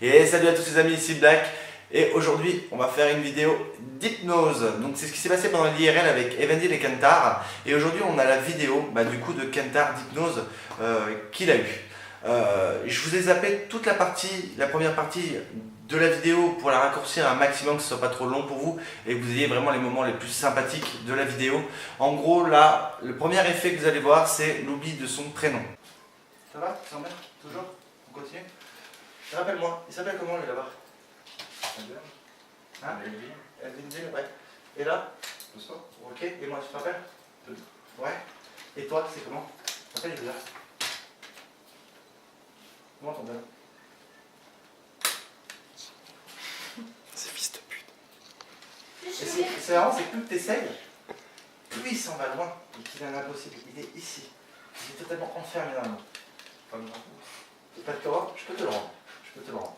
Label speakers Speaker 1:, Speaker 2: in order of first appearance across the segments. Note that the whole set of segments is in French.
Speaker 1: Et salut à tous les amis, ici Black. Et aujourd'hui, on va faire une vidéo d'hypnose. Donc c'est ce qui s'est passé pendant l'IRL avec Evendil et Kentar. Et aujourd'hui, on a la vidéo du coup de Kentar d'hypnose qu'il a eu. Je vous ai zappé toute la première partie de la vidéo pour la raccourcir un maximum, que ce soit pas trop long pour vous et que vous ayez vraiment les moments les plus sympathiques de la vidéo. En gros, là, le premier effet que vous allez voir, c'est l'oubli de son prénom. Ça va? Tu s'en mets? Toujours? On continue? Rappelle-moi, il s'appelle comment lui là-bas? Hein? Evendil, ouais. Et là? Ok, et moi, tu te rappelles? Ouais. Et toi, c'est comment? Tu te rappelles, il est là? Comment ton prénom? C'est fils de pute. C'est marrant, c'est plus que t'essayes, plus il s'en va loin et qu'il est un impossible. Il est ici. Il est totalement enfermé dans le monde. C'est pas de corps, je peux te le rendre. Je peux te le rendre.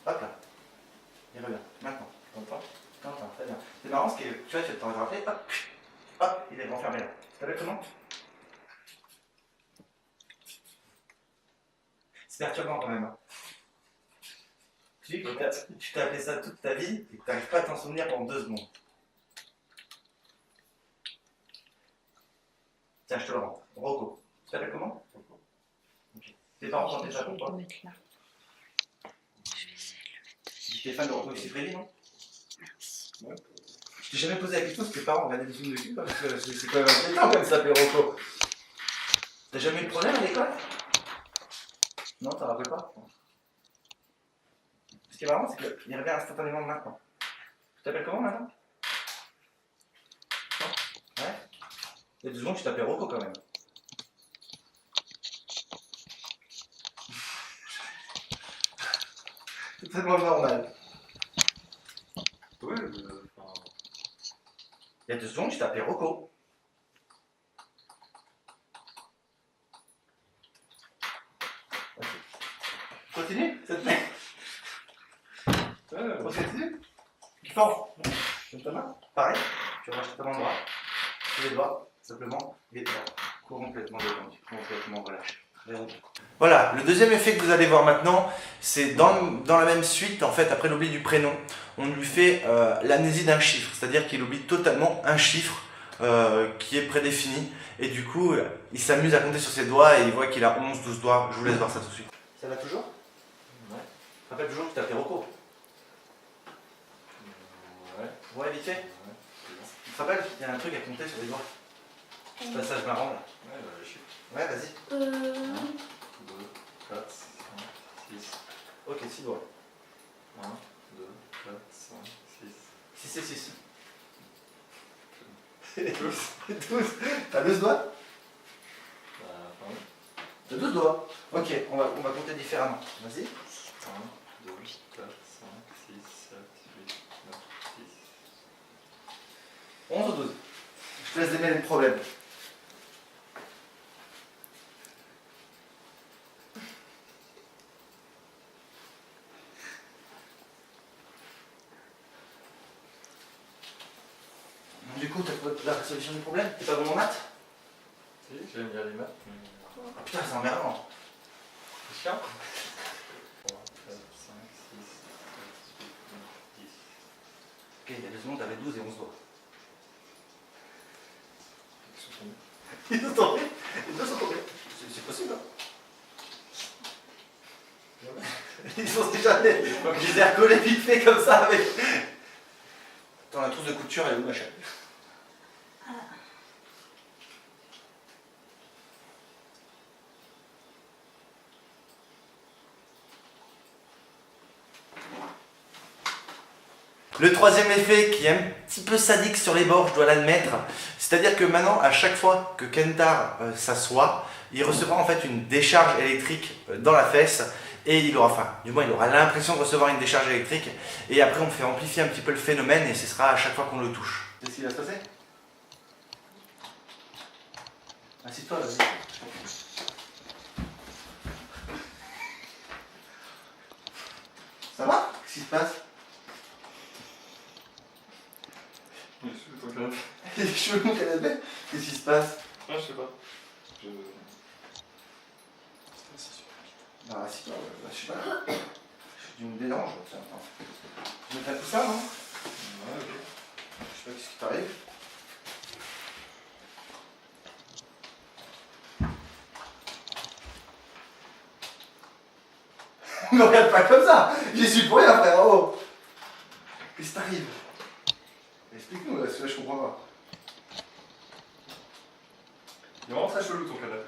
Speaker 1: Hop là. Il revient. Maintenant. T'entends? T'entends, très bien. C'est marrant parce que tu vois, tu vas t'en rappeler. Hop. Hop, il est enfermé là. Tu t'appelles comment? C'est perturbant quand même. Hein. Tu dis que tu t'as appelé ça toute ta vie et que tu n'arrives pas à t'en souvenir pendant 2 secondes. Tiens, je te le rends. Rocco. Tu t'appelles comment? Okay. Tes parents chantaient ça ou pas? Je vais essayer de le mettre dessus. Tu es fan de Rocco Siffredi, non? Merci. Ouais. Je t'ai jamais posé la question si tes parents regardaient des films de cul, parce que c'est quand même inquiétant comme ça s'appelle Rocco. T'as jamais eu de problème à l'école? Non, t'en rappelles pas? Ce qui est marrant, c'est qu'il revient instantanément maintenant. Tu t'appelles comment maintenant? Ouais. Il y a 2 secondes, tu t'appelais Rocco quand même. C'est tellement normal.
Speaker 2: Oui,
Speaker 1: Il y a 2 secondes, tu t'appelais Rocco. Okay. Continue, ça te plaît? On continue? Fort. Donne ta main. Pareil, tu relâches ta main droite. Les doigts, simplement, les doigts. Complètement détendu, complètement relâché. Voilà, le deuxième effet que vous allez voir maintenant, c'est dans la même suite, en fait, après l'oubli du prénom, on lui fait l'amnésie d'un chiffre, c'est-à-dire qu'il oublie totalement un chiffre qui est prédéfini, et du coup, il s'amuse à compter sur ses doigts et il voit qu'il a 11-12 doigts. Je vous laisse voir ça tout de suite. Ça va toujours? Ouais. Tu te rappelles toujours que tu t'appelais Rocco?
Speaker 2: Ouais.
Speaker 1: Ouais, vite fait. Ouais. Tu te rappelles, il y a un truc à compter sur les doigts. Ce passage marrant là.
Speaker 2: Ouais, je suis.
Speaker 1: Ouais, vas-y.
Speaker 2: 1, 2, 4, 5, 6.
Speaker 1: Ok, 6 doigts.
Speaker 2: 1, 2, 4, 5, 6.
Speaker 1: 6 et 6. 12. T'as 12 doigts?
Speaker 2: Pardon.
Speaker 1: T'as 12 doigts. Ok, on va compter différemment. Vas-y.
Speaker 2: 1, 2, 4, 5, 6, 7, 8, 9, 10.
Speaker 1: 11 ou 12? Je te laisse démêler le problème. Du coup, t'as pas la résolution du problème? T'es pas bon en maths?
Speaker 2: Si, j'aime bien les maths.
Speaker 1: Ah, putain, c'est emmerdant.
Speaker 2: C'est chiant. 3, 4, 5, 6, 7, 8, 9, 10.
Speaker 1: Ok, il y a 2 secondes, t'avais 12 et 11 doigts.
Speaker 2: Ils sont tombés.
Speaker 1: Ils sont tombés? Les deux sont tombés. C'est possible, hein? Ils sont déjà nés. Donc je les ai recollés vite fait comme ça avec. Attends, la trousse de couture, elle est où, ma chérie? Le troisième effet qui est un petit peu sadique sur les bords, je dois l'admettre, c'est-à-dire que maintenant, à chaque fois que Kentar s'assoit, il recevra en fait une décharge électrique dans la fesse et il aura l'impression de recevoir une décharge électrique et après on fait amplifier un petit peu le phénomène et ce sera à chaque fois qu'on le touche. C'est ce qui va se passer? Assis-toi, vas-y. Ça va? Qu'est-ce qui se passe? Les cheveux de mon canapé? Qu'est-ce qui se passe?
Speaker 2: Ah, je sais pas.
Speaker 1: Ah, si, je suis pas là. tu me déranges. Tiens, attends. Je vais faire tout ça, non?
Speaker 2: Ouais, ok.
Speaker 1: Je sais pas ce qui t'arrive. Ne regarde pas comme ça. J'y suis pour rien, frère. Oh. Qu'est-ce qui t'arrive? Explique-nous, là, je comprends pas.
Speaker 2: Il est vraiment très chelou ton canapé.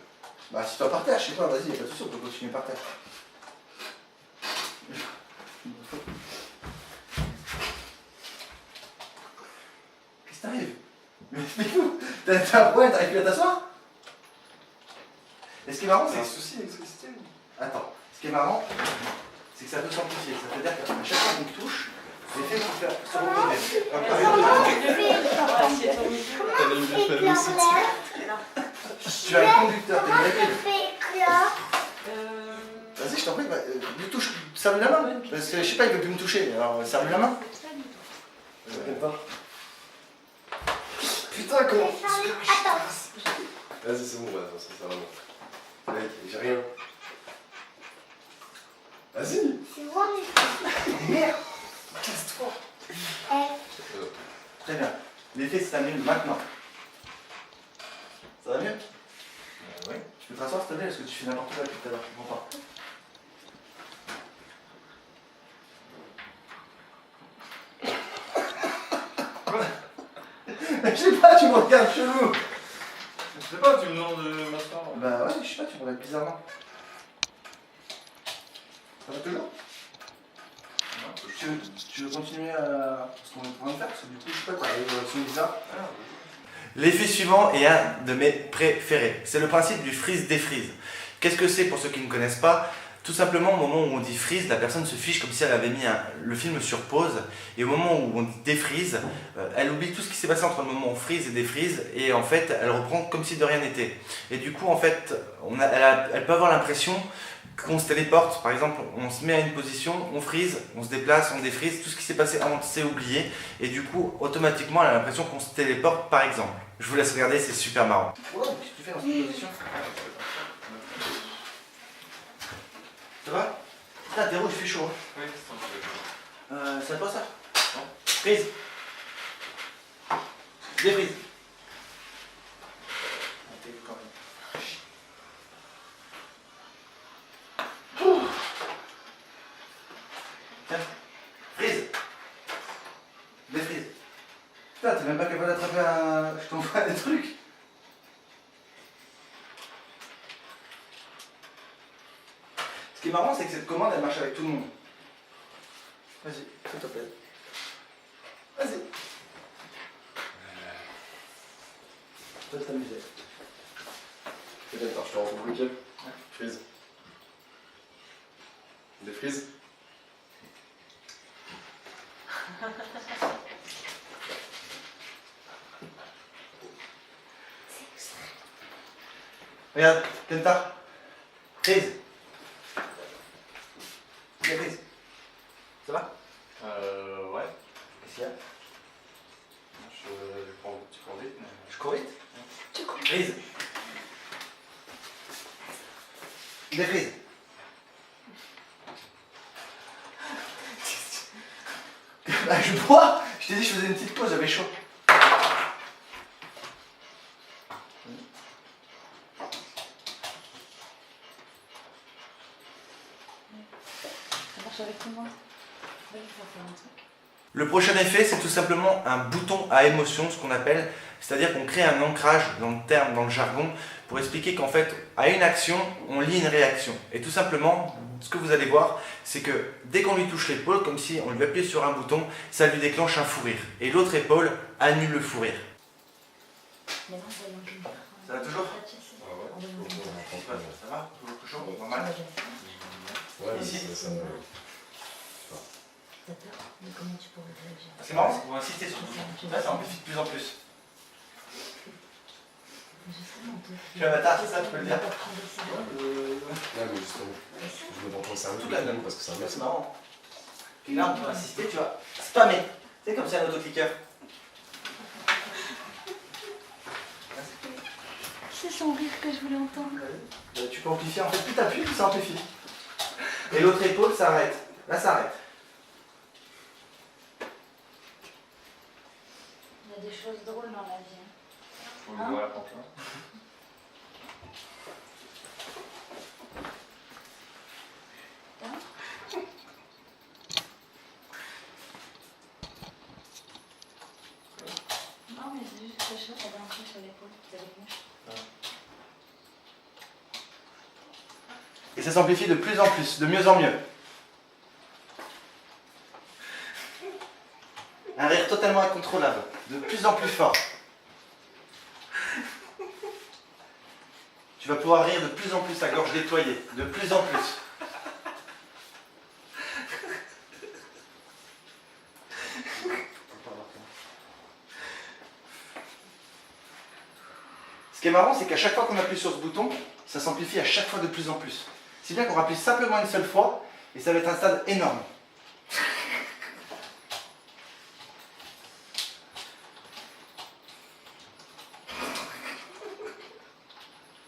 Speaker 1: Bah, si toi par terre, je sais pas, vas-y, y'a pas de soucis, on peut continuer par terre. Qu'est-ce qui t'arrive? Mais explique-nous. T'as un problème, t'arrives plus à t'asseoir? Et ce qui est marrant,
Speaker 2: C'est
Speaker 1: c'est
Speaker 2: un
Speaker 1: que...
Speaker 2: souci avec ce système.
Speaker 1: Attends, ce qui est marrant, c'est que ça peut s'amplifier. Ça veut dire qu'à chaque fois qu'on touche, c'est fait pour faire se reposer. Tu as un conducteur, t'es une rapide. Vas-y, je t'en prie, lui touche, serre-lui la main. Parce que je sais pas, il veut plus me toucher, alors serre-lui la main.
Speaker 2: Putain, comment?
Speaker 3: Attends.
Speaker 2: Vas-y, c'est bon, ouais, ça va. Mec, j'ai rien. Vas-y.
Speaker 3: C'est moi,
Speaker 1: Merde.
Speaker 2: Casse-toi.
Speaker 1: Très bien. L'effet s'annule maintenant. Ça va mieux?
Speaker 2: Oui.
Speaker 1: Tu peux te rasseoir s'il te plaît, parce que tu fais n'importe quoi depuis tout à l'heure, je comprends pas. Je sais pas, tu me regardes chelou.
Speaker 2: Je sais pas, tu me demandes de m'asseoir.
Speaker 1: Bah ouais, je sais pas, tu me regardes bizarrement. Ça va toujours? Tu veux continuer à ce qu'on est en train de faire? Parce que du coup, je sais pas, t'as une réaction bizarre. L'effet suivant est un de mes préférés. C'est le principe du freeze-défreeze. Qu'est-ce que c'est pour ceux qui ne connaissent pas? Tout simplement, au moment où on dit freeze, la personne se fiche comme si elle avait mis le film sur pause. Et au moment où on dit défreeze, elle oublie tout ce qui s'est passé entre le moment où on freeze et défreeze. Et en fait, elle reprend comme si de rien n'était. Et du coup, en fait, elle peut avoir l'impression qu'on se téléporte. Par exemple, on se met à une position, on freeze, on se déplace, on défreeze. Tout ce qui s'est passé avant, c'est oublié. Et du coup, automatiquement, elle a l'impression qu'on se téléporte, par exemple. Je vous laisse regarder, c'est super marrant. Qu'est-ce que tu fais dans cette position? Ça va? Putain, t'es rouge, il fait chaud.
Speaker 2: Oui, c'est un peu.
Speaker 1: C'est à toi ça? Non. Prise. Déprise. Tiens. Prise. Déprise. Putain, t'es même pas capable d'attraper un... Je t'envoie des trucs. Ce qui est marrant, c'est que cette commande, elle marche avec tout le monde. Vas-y, s'il te plaît. Vas-y. Tu vas t'amuser.
Speaker 2: C'est bien, attends, je te rends compliqué. Freeze. Défreeze.
Speaker 1: Regarde, Kenta. Prise. Prise. Ça va?
Speaker 2: Ouais.
Speaker 1: Qu'est-ce qu'il y a?
Speaker 2: Je prends un petit peu vite, mais.
Speaker 1: Je cours vite? Prise. Déprise. Bah, je bois. Je t'ai dit, je faisais une petite pause, j'avais chaud.
Speaker 4: Ça marche avec tout le monde. Oui, je vais faire un truc.
Speaker 1: Le prochain effet, c'est tout simplement un bouton à émotion, ce qu'on appelle, c'est-à-dire qu'on crée un ancrage dans le terme, dans le jargon, pour expliquer qu'en fait, à une action, on lie une réaction. Et tout simplement, ce que vous allez voir, c'est que dès qu'on lui touche l'épaule, comme si on lui appuyait sur un bouton, ça lui déclenche un fou rire. Et l'autre épaule annule le fou rire.
Speaker 4: Mais non, voyons, je vais faire.
Speaker 1: Ça va toujours?
Speaker 2: Ah ouais.
Speaker 1: Ça va? Toujours chaud? Normal?
Speaker 2: Ouais,
Speaker 1: Ici.
Speaker 2: ça me.
Speaker 4: T'as peur? Mais comment tu pourrais réagir?
Speaker 1: C'est marrant, c'est qu'on va insister sur tout. Là, ça amplifie de plus en plus.
Speaker 4: Justement, toi.
Speaker 1: Tu es un bâtard, c'est ça, tu peux le dire?
Speaker 2: Ouais, mais justement, je me prends ça
Speaker 1: Toute la même.
Speaker 2: parce que c'est un
Speaker 1: C'est
Speaker 2: mec.
Speaker 1: marrant. Et là, on peut insister, tu vas spammer. C'est comme ça un autocliqueur.
Speaker 4: C'est son rire que je voulais entendre.
Speaker 1: Tu peux amplifier, en fait, plus t'appuies, plus ça amplifie. Et l'autre épaule s'arrête. Là, ça arrête.
Speaker 4: Il y a des choses drôles dans la vie.
Speaker 2: Faut ouvrir la porte là.
Speaker 4: Non, mais c'est juste que je sais pas, t'avais un truc sur l'épaule, t'avais une mèche.
Speaker 1: Et ça s'amplifie de plus en plus, de mieux en mieux. Un rire totalement incontrôlable, de plus en plus fort. Tu vas pouvoir rire de plus en plus à gorge déployée, de plus en plus. Ce qui est marrant, c'est qu'à chaque fois qu'on appuie sur ce bouton, ça s'amplifie à chaque fois de plus en plus. Si bien qu'on rappuie simplement une seule fois, et ça va être un stade énorme.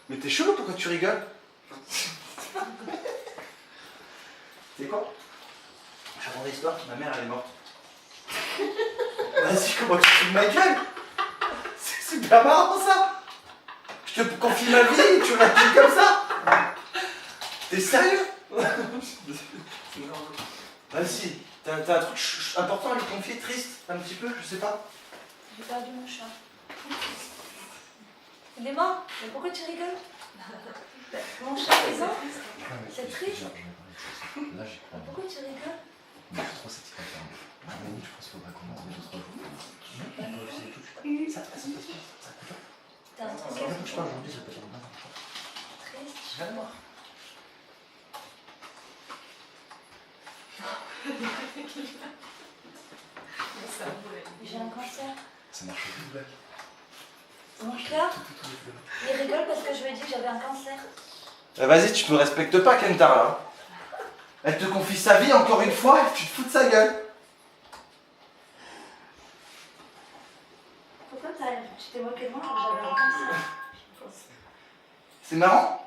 Speaker 1: Mais t'es chelou, pourquoi tu rigoles? C'est quoi? Je raconte l'histoire, ma mère elle est morte. Vas-y, comment tu fous de ma gueule? C'est super marrant ça! Je te confie ma vie et tu réagis comme ça? T'es sérieux? Vas-y, t'as un truc important à lui confier, triste, un petit peu, je sais pas.
Speaker 4: J'ai perdu mon chat. Il est mort? Mais pourquoi tu rigoles? Mon chat est mort? C'est triste.
Speaker 3: Là, j'y crois.
Speaker 4: Pourquoi tu rigoles?
Speaker 3: Mais je trouve ça c'est pas fermé. Ah, mais je pense qu'il faudra qu'on en d'autres jours. Ça passe bien.
Speaker 4: T'as un truc
Speaker 3: Ça ne bouge pas aujourd'hui, ça peut être mal.
Speaker 4: triste.
Speaker 3: Je viens de voir.
Speaker 4: J'ai un cancer.
Speaker 3: Ça marche plus, blague.
Speaker 4: Mon cœur, il rigole parce que je lui ai dit que j'avais un cancer.
Speaker 1: Vas-y, tu me respectes pas, Kentar, là. Elle te confie sa vie encore une fois et tu te fous de sa gueule.
Speaker 4: Pourquoi tu t'es moqué de moi alors que j'avais un cancer?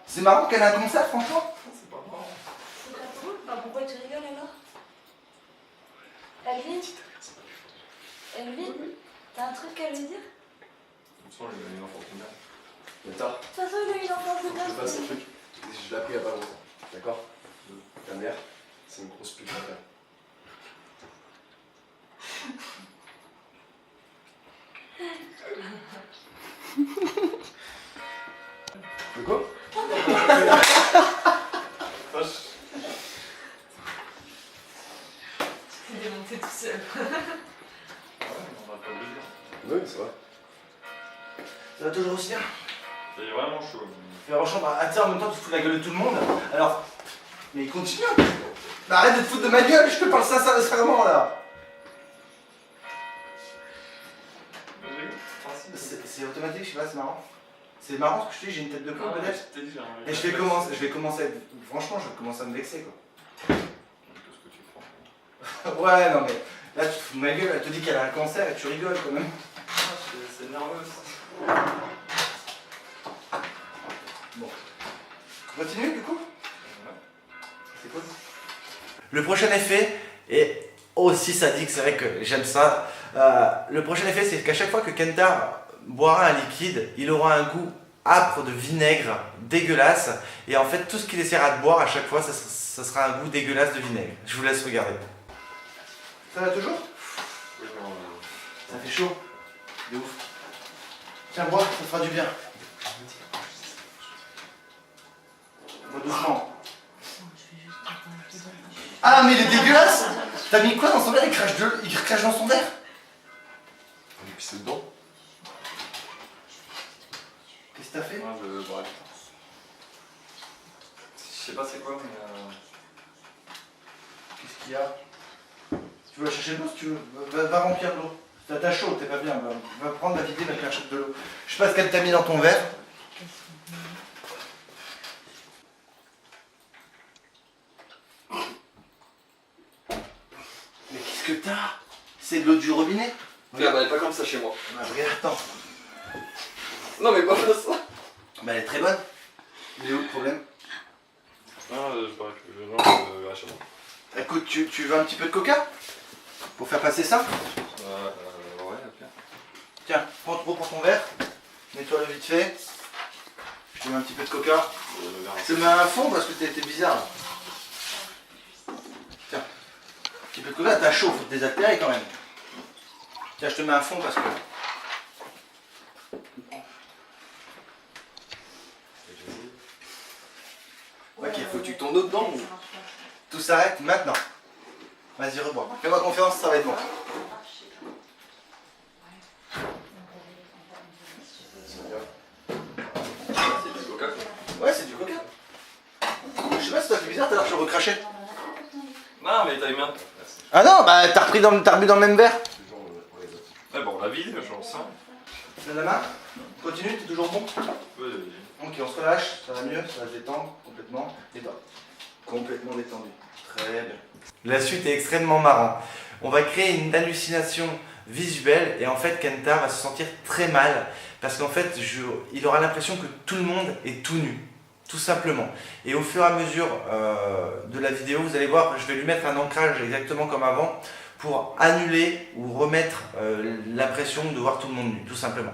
Speaker 1: C'est marrant qu'elle ait un concert, franchement.
Speaker 2: C'est pas marrant.
Speaker 4: C'est pas cool? Bah pourquoi tu rigoles alors? Elvin? Elvin? T'as un truc à lui dire?
Speaker 2: De toute façon, il a une enfant qui meurt.
Speaker 3: Mais tard,
Speaker 4: De toute façon, il a eu une enfance de
Speaker 3: je passe un
Speaker 4: dingue.
Speaker 3: truc. Je l'ai appris il y a pas longtemps. D'accord? Ta mère, c'est une grosse pute. De quoi?
Speaker 5: C'est démonté tout seul.
Speaker 2: Ouais, on va pas le dire.
Speaker 3: Oui, c'est vrai.
Speaker 1: Ça va toujours aussi bien.
Speaker 2: C'est vraiment chaud.
Speaker 1: Franchement, bah, tu sais, en même temps, tu te fous de la gueule de tout le monde. Alors, mais continue. Bah, arrête de te foutre de ma gueule, je te parle sincèrement là. C'est automatique, je sais pas, c'est marrant. C'est marrant ce que je te dis, j'ai une tête de con peut-être. Et je vais commencer, franchement, je vais commencer à me vexer quoi.
Speaker 2: Tout ce que tu prends.
Speaker 1: Ouais, non mais là tu te fous de ma gueule, elle te dit qu'elle a un cancer et tu rigoles quand même.
Speaker 2: C'est nerveux ça.
Speaker 1: Bon. On continue du coup?
Speaker 2: Ouais.
Speaker 1: C'est cool. Le prochain effet est aussi sadique, c'est vrai que j'aime ça. Le prochain effet, c'est qu'à chaque fois que Kentar boira un liquide, il aura un goût âpre de vinaigre, dégueulasse. Et en fait, tout ce qu'il essaiera de boire à chaque fois, ça sera un goût dégueulasse de vinaigre. Je vous laisse regarder. Ça va toujours?
Speaker 2: Oui, non,
Speaker 1: Ça fait chaud. De ouf. Tiens, bois, ça te fera du bien. Bois doucement. Ah, mais il est dégueulasse! T'as mis quoi dans son verre? Il crache dans son verre?
Speaker 3: On est pissé dedans.
Speaker 1: Qu'est-ce que t'as fait?
Speaker 2: moi je bois. Je sais pas c'est quoi, mais.
Speaker 1: Qu'est-ce qu'il y a? Tu veux aller chercher de l'eau si tu veux? Va remplir de l'eau. T'as chaud, t'es pas bien. Va prendre, va vider, va chercher de l'eau. Je sais pas ce qu'elle t'a mis dans ton verre. Mais qu'est-ce que t'as? C'est de l'eau du robinet?
Speaker 3: Regarde, elle est pas comme ça chez moi.
Speaker 1: Bah, regarde, attends.
Speaker 3: Non, mais pas ça.
Speaker 1: Bah, elle est très bonne. Il est où le problème?
Speaker 2: Ah, je crois que je lance chez moi.
Speaker 1: Écoute, tu veux un petit peu de coca pour faire passer ça?
Speaker 2: Ouais, ok.
Speaker 1: Tiens, reprends ton verre, nettoie-le vite fait. Je te mets un petit peu de coca. Je te mets à fond parce que t'es bizarre. Là. Tiens, un petit peu de coca, t'as chaud, faut te désaltérer quand même. Tiens, je te mets à fond parce que. Ok, faut que tu tournes dedans. Ou... Tout s'arrête maintenant. Vas-y, rebois. Fais-moi confiance, ça va être bon.
Speaker 3: C'est du coca.
Speaker 1: Ouais, c'est du coca. Je sais pas si toi c'est bizarre, tout à l'heure je recrachais.
Speaker 2: Non, mais t'as mis un.
Speaker 1: Ah non, bah t'as rebu dans le même verre.
Speaker 3: Toujours pour les autres.
Speaker 2: Ouais, bon, la vide, j'en sens.
Speaker 1: Donne la main. Continue, t'es toujours bon.
Speaker 2: Ouais,
Speaker 1: Ok, on se relâche, ça va mieux, ça va se détendre complètement. Détends. Complètement détendu. Très bien. La suite est extrêmement marrante. On va créer une hallucination visuelle et en fait Kentaro va se sentir très mal parce qu'en fait il aura l'impression que tout le monde est tout nu. Tout simplement. Et au fur et à mesure de la vidéo, vous allez voir, je vais lui mettre un ancrage exactement comme avant pour annuler ou remettre l'impression de voir tout le monde nu, tout simplement.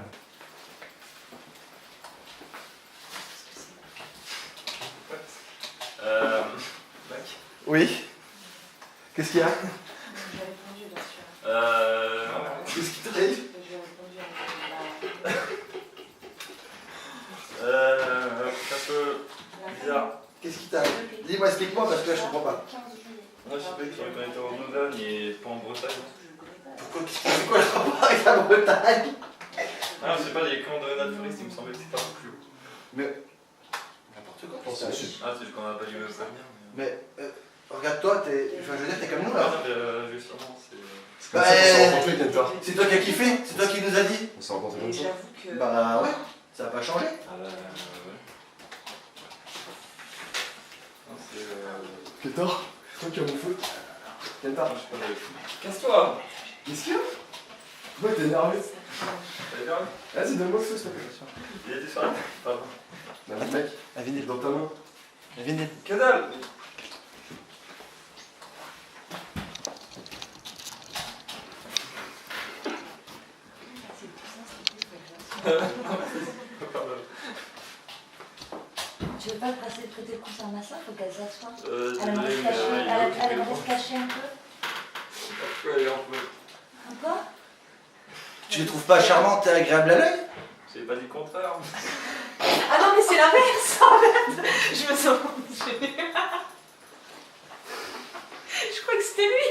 Speaker 1: Oui. Qu'est-ce qu'il y a?
Speaker 4: J'ai répondu, bien sûr.
Speaker 1: Qu'est-ce qui t'arrive?
Speaker 4: J'ai répondu
Speaker 2: Un peu bizarre.
Speaker 1: Qu'est-ce qui t'arrive? Dis-moi, explique-moi parce que là je comprends pas.
Speaker 2: Moi, je sais pas qui on était en Auvergne et pas en Bretagne.
Speaker 1: Pourquoi, c'est quoi le rapport avec la Bretagne?
Speaker 2: Ah, je sais pas, les camps de naturistes, il me semblait que c'était un peu plus haut.
Speaker 1: Mais. N'importe quoi.
Speaker 3: Je pense que c'est
Speaker 2: Ah, c'est juste qu'on n'a pas dû prévenir.
Speaker 1: Mais regarde-toi, enfin, je veux dire, t'es comme nous là.
Speaker 2: Non, mais justement, c'est.
Speaker 3: C'est comme ça qu'on s'est rencontrés, Kentaro.
Speaker 1: C'est toi qui as kiffé, c'est toi qui nous a dit.
Speaker 3: On s'est rencontrés
Speaker 4: Et
Speaker 3: comme ça.
Speaker 4: j'avoue que.
Speaker 1: Bah ouais, ça va pas changer.
Speaker 2: Ouais. Non, c'est.
Speaker 3: Kentaro, c'est toi qui as mon feu. Kentaro,
Speaker 2: Je sais pas, casse-toi!
Speaker 3: qu'est-ce qu'il y a? Pourquoi t'es énervé?
Speaker 2: T'as énervé?
Speaker 3: Vas-y, donne-moi le feu, s'il te plaît.
Speaker 2: Il était sur la. Pardon.
Speaker 3: Non, mais mec,
Speaker 1: Un vinyle.
Speaker 3: dans ta main.
Speaker 1: Un vinyle.
Speaker 2: Que dalle!
Speaker 4: Tu veux pas passer prêter le coussin à ma soeur? Faut qu'elle s'assoie.
Speaker 2: Désolé,
Speaker 4: Elle aimerait se cacher, elle aimerait se cacher un peu.
Speaker 2: Je peux aller un peu.
Speaker 4: Encore?
Speaker 1: Tu les trouves pas charmantes et agréables à l'œil?
Speaker 2: J'ai pas dit le contraire.
Speaker 4: Ah non, mais c'est l'inverse en fait. Je me sens. Je crois que c'était lui.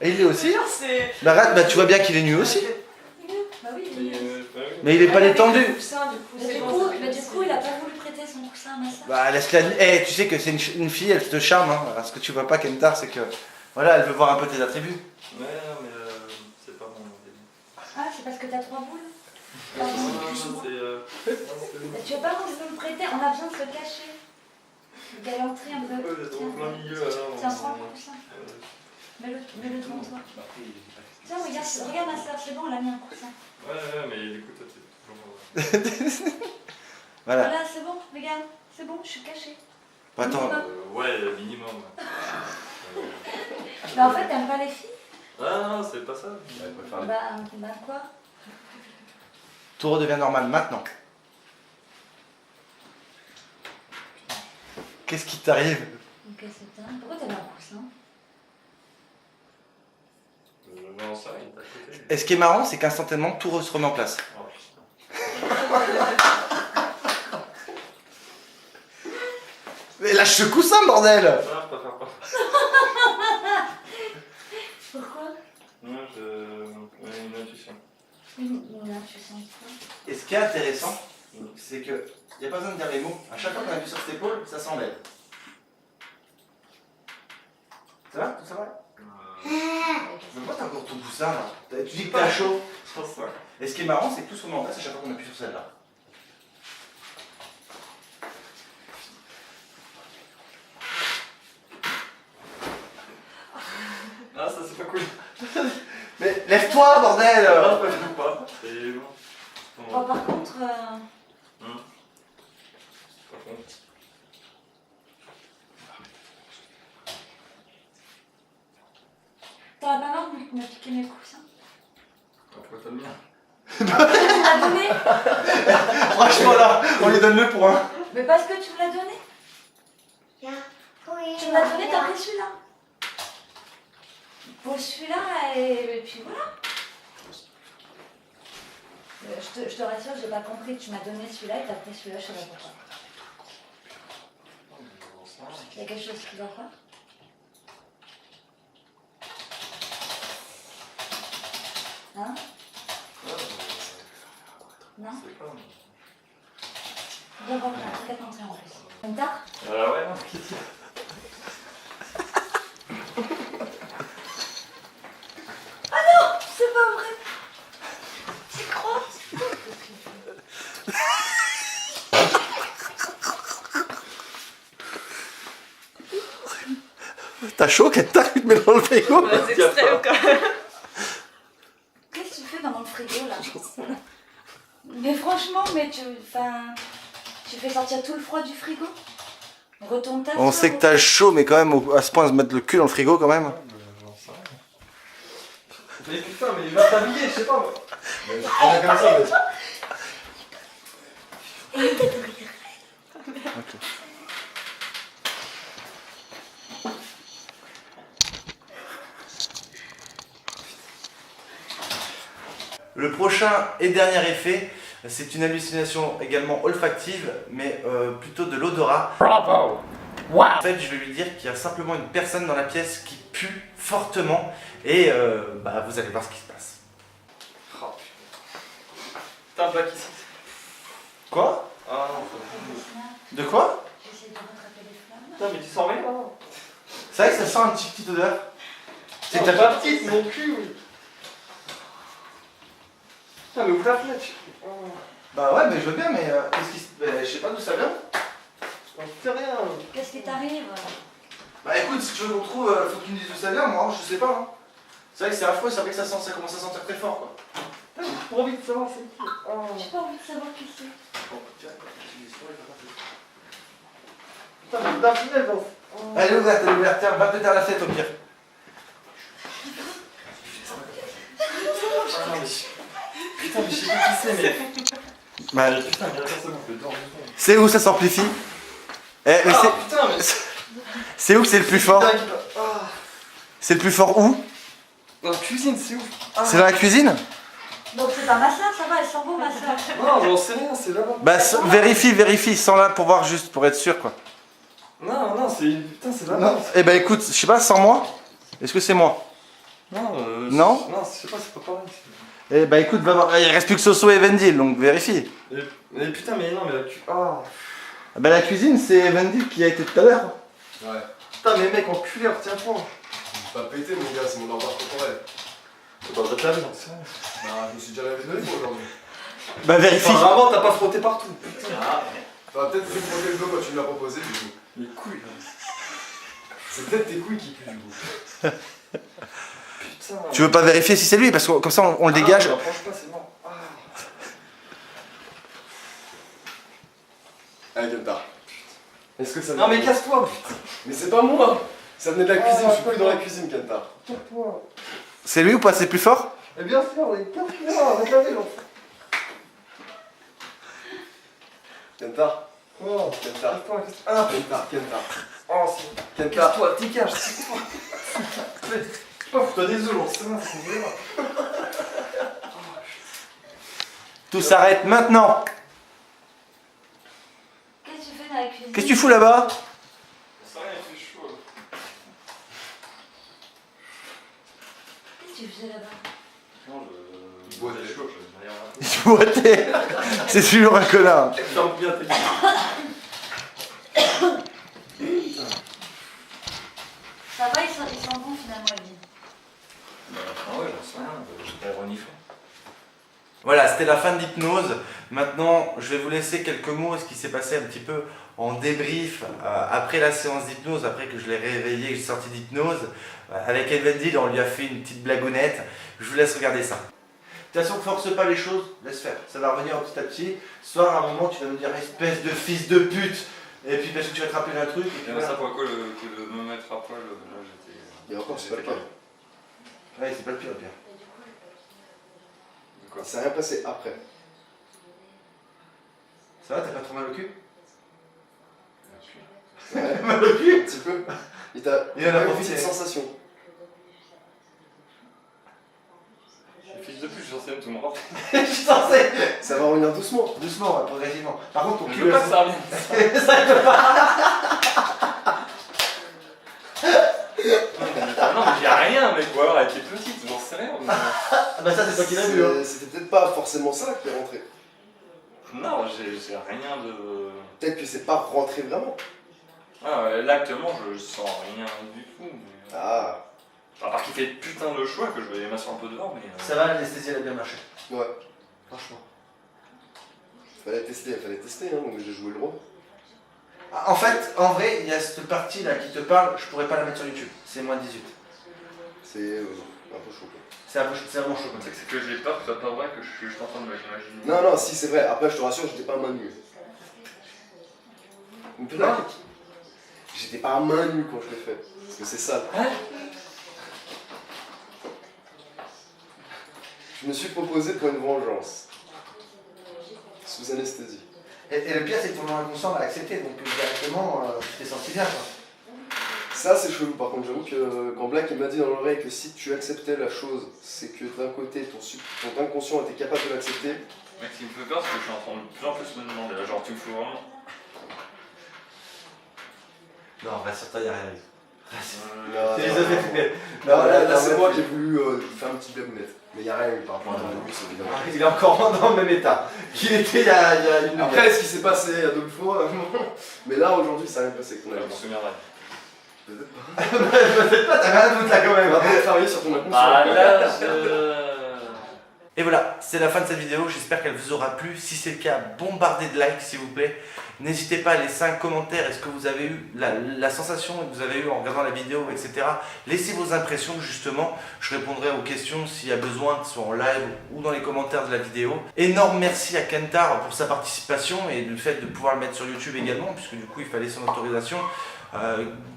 Speaker 1: Et il est aussi?
Speaker 4: Genre, c'est.
Speaker 1: Bah regarde, bah tu vois bien qu'il est nu aussi.
Speaker 4: Bah oui, il est nu.
Speaker 1: Mais il est pas détendu.
Speaker 4: Mais du coup, il a pas voulu prêter son coussin à ma soeur.
Speaker 1: Bah laisse-la. Eh, tu sais que c'est une fille, elle te charme. Hein. Alors, ce que tu vois pas, Kentaro, c'est que. Voilà, elle veut voir un peu tes attributs.
Speaker 2: Ouais, non, mais c'est pas mon délire.
Speaker 4: Ah, c'est parce que t'as 3 boules?
Speaker 2: Non,
Speaker 4: Pardon.
Speaker 2: c'est.
Speaker 4: Tu veux pas qu'on se le prêter? On a besoin de se cacher. De galanterie un peu.
Speaker 2: Vous êtes au plein milieu alors.
Speaker 4: Tiens, prends le coussin. Mets-le devant toi. Tiens, regarde ma soeur, c'est bon, elle a mis un coussin.
Speaker 2: Ouais, mais du coup, toi, t'es toujours.
Speaker 1: Voilà.
Speaker 4: Voilà, c'est bon, regarde, c'est bon, je suis cachée.
Speaker 1: Bah, attends.
Speaker 2: Ouais, minimum.
Speaker 4: Mais en fait, t'aimes pas les filles?
Speaker 2: Ah non, c'est pas ça.
Speaker 3: Elle préfère les.
Speaker 4: Bah quoi?
Speaker 1: Tout redevient normal maintenant. Qu'est-ce qui t'arrive?
Speaker 4: Ok, c'est dingue. Pourquoi t'as mis un coussin?
Speaker 2: Non, ça, il est à côté.
Speaker 1: Et ce qui est marrant, c'est qu'instantanément, tout se remet en place.
Speaker 2: Oh, putain.
Speaker 1: Mais lâche ce coussin, bordel!
Speaker 2: Non, je préfère pas.
Speaker 4: Pourquoi?
Speaker 2: Non, ouais, une intuition.
Speaker 4: Tu sens quoi?
Speaker 1: Et ce qui est intéressant, c'est que il n'y a pas besoin de dire les mots. À chaque fois qu'on appuie sur cette épaule, ça s'enlève. Ça va? Tout ça va? Mais pourquoi t'as encore ton coussin là? Tu dis que t'as chaud.
Speaker 2: Je pense ça.
Speaker 1: Et ce qui est marrant, c'est que tout se remet en place à chaque fois qu'on appuie sur celle-là.
Speaker 2: Ah, ça, c'est pas cool.
Speaker 1: Mais lève-toi, bordel!
Speaker 2: Non, pas du tout pas. C'est bon.
Speaker 4: Oh, par contre,
Speaker 2: Par contre.
Speaker 4: Tu m'as donné.
Speaker 1: Franchement là, on lui donne le point.
Speaker 4: Mais parce que tu me l'as donné. Tu me l'as donné, t'as pris celui-là. Pour celui-là, et puis voilà. Je te rassure, j'ai pas compris. Tu m'as donné celui-là et t'as pris celui-là, je sais pas pourquoi. Il y a quelque chose qui va pas. Hein? Non? Viens voir, on a un truc à t'entrer en plus. Une tarte?
Speaker 2: Ouais, non, qu'est-ce que
Speaker 4: C'est pas vrai! Tu crois?
Speaker 1: T'as chaud, Kenta, tu te mets dans le frigo?
Speaker 5: C'est extrême quand même.
Speaker 4: Qu'est-ce que tu fais dans mon frigo là? Mais franchement, tu fais sortir tout le froid du frigo? Retourne ta
Speaker 1: On sait que t'as chaud, mais quand même à ce point de se mettre le cul dans le frigo quand même.
Speaker 2: j'en sais rien. Mais putain, mais il va t'habiller, je sais pas moi.
Speaker 3: Mais je prends comme ça, mais...
Speaker 1: Le prochain et dernier effet, c'est une hallucination également olfactive, mais plutôt de l'odorat.
Speaker 2: Bravo!
Speaker 1: En fait, je vais lui dire qu'il y a simplement une personne dans la pièce qui pue fortement, et vous allez voir ce qui se passe.
Speaker 2: Oh putain. Putain, le bac ici.
Speaker 1: Quoi?
Speaker 2: Ah non,
Speaker 1: De quoi?
Speaker 4: J'essaie de rattraper les flammes.
Speaker 2: putain, mais tu sens rien là?
Speaker 1: C'est vrai que ça sent un petite odeur. C'est
Speaker 2: C'est
Speaker 1: ta
Speaker 2: ta petite, mon cul, oui. Putain, mais ouvre la fenêtre.
Speaker 1: Bah ouais, mais je veux bien, mais qu'est-ce qui se... je sais pas d'où ça vient.
Speaker 2: J'en sais rien.
Speaker 4: Qu'est-ce qui t'arrive?
Speaker 1: Bah écoute, si tu veux qu'on trouve, faut que tu me dises d'où ça vient, moi, je sais pas. Hein. C'est vrai que c'est affreux, c'est vrai que ça commence à sentir très fort, quoi.
Speaker 2: Putain, j'ai trop envie de savoir c'est qui. Oh.
Speaker 4: J'ai pas envie de savoir qui c'est.
Speaker 1: Bon, tiens, tu dis,
Speaker 2: Putain, mais ouvre la fenêtre. Oh.
Speaker 1: elle est ouverte, tiens, va te taire la tête au pire.
Speaker 2: Ah non, mais putain, mais je sais pas qui c'est, mais.
Speaker 1: Bah,
Speaker 2: Putain, mais attends, c'est bon, je vais dormir.
Speaker 1: c'est où ça s'amplifie? Eh, mais
Speaker 2: Ah putain, mais.
Speaker 1: c'est où que c'est le plus fort?
Speaker 2: Putain, ah.
Speaker 1: C'est le plus fort où?
Speaker 2: Dans la cuisine, c'est où? Ah.
Speaker 1: C'est dans la cuisine?
Speaker 4: Donc c'est pas ma soeur, ça va, elle sent bon ma soeur.
Speaker 2: Non, j'en sais rien, c'est là-bas.
Speaker 1: Bah vérifie, sans là pour voir juste, pour être sûr quoi.
Speaker 2: Non, non, c'est. Putain, c'est là-bas.
Speaker 1: Eh bah écoute, je sais pas, sans moi? Est-ce que c'est moi?
Speaker 2: Non,
Speaker 1: Non
Speaker 2: Non, je sais pas, c'est pas pareil.
Speaker 1: Eh bah écoute, va voir, il reste plus que Soso et Vendil, donc vérifie.
Speaker 2: Mais putain, mais non, mais la cu. Ah.
Speaker 1: Bah la cuisine c'est Vendil qui a été tout à l'heure.
Speaker 3: Ouais.
Speaker 2: Putain, mais mec, enculé, retiens-toi.
Speaker 3: Pas pété, mon gars, c'est mon ordre corporel.
Speaker 2: C'est pas de la vie, j'en sais rien.
Speaker 3: Bah, je me suis déjà lavé le nez aujourd'hui.
Speaker 1: Bah vérifie.
Speaker 2: Enfin, vraiment, t'as pas frotté partout. Putain.
Speaker 3: Bah, peut-être que tu me le dos quand tu me l'as proposé, du coup.
Speaker 2: Les couilles, là.
Speaker 3: C'est peut-être tes couilles qui puent, du coup.
Speaker 2: Putain.
Speaker 1: Tu veux pas vérifier si c'est lui parce que comme ça on le dégage.
Speaker 2: Non, franchement, pas, c'est bon. Ah.
Speaker 3: Allez, Kenta. Est-ce que ça
Speaker 2: Non, mais casse-toi, putain.
Speaker 3: Mais c'est pas moi. Ça venait de la cuisine, je suis plus
Speaker 2: d'accord.
Speaker 3: dans la cuisine, Kenta.
Speaker 2: Casse-toi.
Speaker 1: C'est lui ou pas? C'est plus fort?
Speaker 2: Mais bien sûr, mais casse-toi, arrête la vie, l'enfant.
Speaker 3: Kenta.
Speaker 2: Oh,
Speaker 3: Kenta.
Speaker 2: casse-toi, casse-toi. Ah,
Speaker 3: Kenta. Kenta.
Speaker 2: oh, c'est.
Speaker 3: Kenta.
Speaker 2: Casse-toi, dégage, c'est quoi? Je sais pas, fous-toi des œufs, j'en sais rien, c'est vrai.
Speaker 1: Tout s'arrête maintenant.
Speaker 4: Qu'est-ce que tu fais dans la cuisine?
Speaker 1: Qu'est-ce que tu fous là-bas?
Speaker 2: C'est rien, il fait chaud.
Speaker 4: Qu'est-ce que tu faisais là-bas?
Speaker 2: Non,
Speaker 3: Il boit des
Speaker 2: chaud, je vais rien.
Speaker 1: Il boitait. C'est toujours un connard.
Speaker 2: Ferme bien tes gueules.
Speaker 4: Ça va, ils sont bons finalement, Evie.
Speaker 2: Ah ouais, j'en sais rien, j'ai pas reniflé.
Speaker 1: Voilà, c'était la fin de l'hypnose. Maintenant, je vais vous laisser quelques mots, ce qui s'est passé un petit peu en débrief après la séance d'hypnose, après que je l'ai réveillé, que je suis sorti d'hypnose. Avec Evendil, on lui a fait une petite blagounette. Je vous laisse regarder ça. De toute façon, force pas les choses, laisse faire. Ça va revenir petit à petit. Ce soir, à un moment, tu vas nous dire espèce de fils de pute. Et puis parce que tu vas te rappeler d'un truc. Et puis
Speaker 5: Et
Speaker 1: voilà.
Speaker 5: ça pourquoi que de me mettre à poil, là j'étais.
Speaker 3: Et encore, c'est pas le cas.
Speaker 1: Ouais, c'est pas le pire, le pire.
Speaker 5: quoi.
Speaker 3: Il s'est rien passé après.
Speaker 1: Ça va, t'as pas trop mal au cul?
Speaker 3: Ouais,
Speaker 1: Mal au cul?
Speaker 3: un petit peu. Il
Speaker 1: Il en a
Speaker 3: une
Speaker 1: profité.
Speaker 3: petite sensation.
Speaker 5: Les fiches de pute, je suis censé tout me rendre.
Speaker 1: Je suis censé.
Speaker 3: Ça va revenir doucement.
Speaker 1: Doucement, ouais, progressivement. Par contre, ton
Speaker 5: Je
Speaker 1: cul.
Speaker 5: veux pas que ça revienne.
Speaker 1: Ça peut pas.
Speaker 5: Non, mais j'ai rien, mec. Ou alors elle était petite, j'en sais rien.
Speaker 1: Ah bah ça, c'est toi qui l'as vu. Hein.
Speaker 3: C'était peut-être pas forcément ça qui est rentré.
Speaker 5: Non, j'ai rien de.
Speaker 3: Peut-être que c'est pas rentré vraiment.
Speaker 5: Ah, là actuellement, je sens rien du tout. Mais...
Speaker 3: Ah,
Speaker 5: À part qu'il fait putain de choix que je vais m'asseoir un peu devant, mais.
Speaker 1: Ça va, l'anesthésie elle a bien marché.
Speaker 3: ouais.
Speaker 1: Franchement.
Speaker 3: Fallait tester, hein, donc j'ai joué le rôle.
Speaker 1: En fait, en vrai, il y a cette partie là qui te parle, je pourrais pas la mettre sur YouTube. C'est moins de 18.
Speaker 3: C'est un peu chaud. Quoi.
Speaker 1: C'est vraiment chaud comme ça.
Speaker 5: C'est que j'ai peur que ce soit pas vrai, que je suis juste en train de m'imaginer.
Speaker 3: Non, non, si c'est vrai. Après, je te rassure, j'étais pas à main nue. Une plaque. J'étais pas à main nue quand je l'ai fait. Parce que c'est ça.
Speaker 5: Hein?
Speaker 3: Je me suis proposé pour une vengeance. Sous anesthésie.
Speaker 1: Et le pire, c'est que ton inconscient va l'accepter, donc directement, tu t'es senti bien. Quoi.
Speaker 3: Ça, c'est chelou. Par contre, j'avoue que quand Black il m'a dit dans l'oreille que si tu acceptais la chose, c'est que d'un côté, ton inconscient était capable de l'accepter.
Speaker 5: Mec, ce qui me fait peur, c'est que je suis en train de plus en plus me demander. Là, genre, tu me fous vraiment.
Speaker 1: Non, rassure-toi, il n'y a rien.
Speaker 3: Non,
Speaker 1: C'est les
Speaker 3: non,
Speaker 1: autres
Speaker 3: non.
Speaker 1: effets.
Speaker 3: Non, là,
Speaker 1: non,
Speaker 3: c'est
Speaker 1: non,
Speaker 3: moi
Speaker 1: non.
Speaker 3: qui ai voulu faire un petit blagounette. Mais il n'y a rien eu par rapport à ton bus, évidemment.
Speaker 1: Il est encore dans le même état qu'il était il y a une minute.
Speaker 3: Après, ce qui s'est passé il y a 2 fois, mais là, aujourd'hui, ça n'a rien passé.
Speaker 5: Je me souviendrai.
Speaker 1: Peut-être pas, t'as rien de doute là quand
Speaker 3: On
Speaker 1: même.
Speaker 3: va pas travailler sur ton inconscient.
Speaker 5: Ah là, je...
Speaker 1: Et voilà, c'est la fin de cette vidéo, j'espère qu'elle vous aura plu. Si c'est le cas, bombardez de likes s'il vous plaît. N'hésitez pas à laisser un commentaire, est-ce que vous avez eu la sensation que vous avez eu en regardant la vidéo, etc. Laissez vos impressions justement, je répondrai aux questions s'il y a besoin, que ce soit en live ou dans les commentaires de la vidéo. Énorme merci à Kentar pour sa participation et le fait de pouvoir le mettre sur YouTube également, puisque du coup il fallait son autorisation.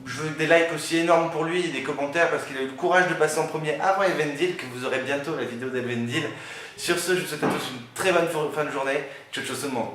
Speaker 1: Je veux des likes aussi énormes pour lui et des commentaires parce qu'il a eu le courage de passer en premier avant Evendil, que vous aurez bientôt la vidéo d'Evendil. Sur ce, je vous souhaite à tous une très bonne fin de journée. Ciao ciao tout le monde.